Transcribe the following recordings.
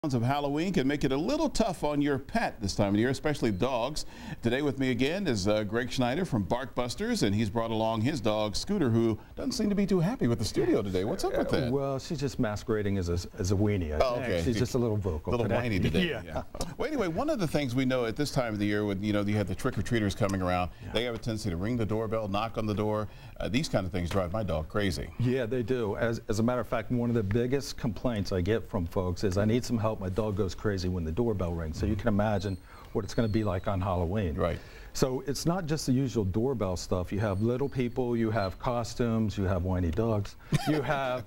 Of Halloween can make it a little tough on your pet this time of year, especially dogs. Today with me again is Greg Schneider from Bark Busters, and he's brought along his dog Scooter, who doesn't seem to be too happy with the studio today. What's up with that? Well, she's just masquerading as a weenie. Oh, okay. She's just a little vocal. A little whiny today. Yeah. Well, anyway, one of the things we know at this time of the year, when you have the trick-or-treaters coming around, they have a tendency to ring the doorbell, knock on the door. These kind of things drive my dog crazy. Yeah, they do. As a matter of fact, one of the biggest complaints I get from folks is, I need some help. My dog goes crazy when the doorbell rings. So you can imagine what it's going to be like on Halloween. Right. So it's not just the usual doorbell stuff. You have little people, you have costumes, you have whiny dogs, you have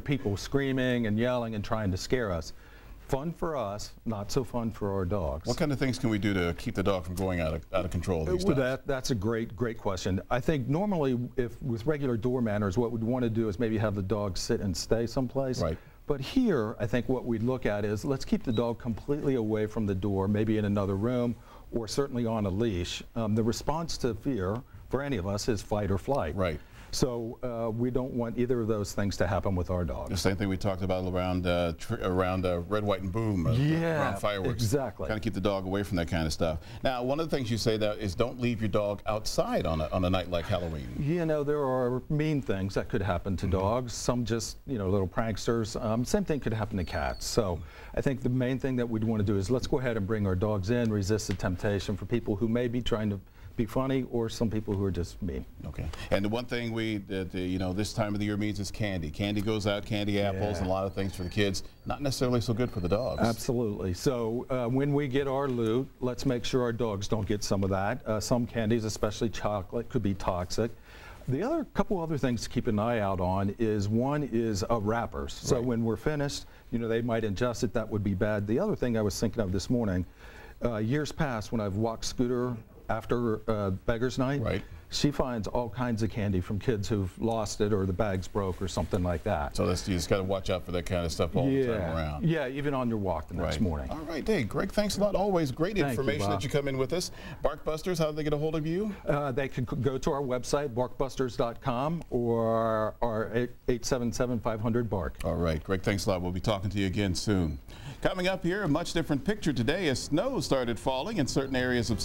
people screaming and yelling and trying to scare us. Fun for us, not so fun for our dogs. What kind of things can we do to keep the dog from going out of control these days? That's a great question. I think normally, if with regular door manners, what we'd want to do is maybe have the dog sit and stay someplace. Right. But here, I think what we'd look at is, let's keep the dog completely away from the door, maybe in another room, or certainly on a leash. The response to fear for any of us is fight or flight. Right. So we don't want either of those things to happen with our dogs. The same thing we talked about around Red, White, and Boom. Around fireworks. Exactly. Kind of keep the dog away from that kind of stuff. Now, one of the things you say that is, don't leave your dog outside on a night like Halloween. You know, there are mean things that could happen to dogs. Some just, little pranksters. Same thing could happen to cats. So I think the main thing that we'd want to do is, let's go ahead and bring our dogs in, resist the temptation for people who may be trying to be funny, or some people who are just mean. Okay. And the one thing this time of the year means is candy. Candy goes out, candy apples, and a lot of things for the kids. Not necessarily so good for the dogs. Absolutely. So when we get our loot, let's make sure our dogs don't get some of that. Some candies, especially chocolate, could be toxic. The couple other things to keep an eye out on is, one is wrappers. So right. When we're finished, they might ingest it. That would be bad. The other thing I was thinking of this morning, years past, when I've walked Scooter after Beggar's Night, right. She finds all kinds of candy from kids who've lost it, or the bag's broke, or something like that. So you just got to watch out for that kind of stuff all the time around. Yeah, even on your walk the next morning. All right, Dave. Greg, thanks a lot. Always great information that you come in with us. Bark Busters, how do they get a hold of you? They can go to our website, barkbusters.com, or our 877-500-BARK. All right, Greg, thanks a lot. We'll be talking to you again soon. Coming up here, a much different picture today as snow started falling in certain areas of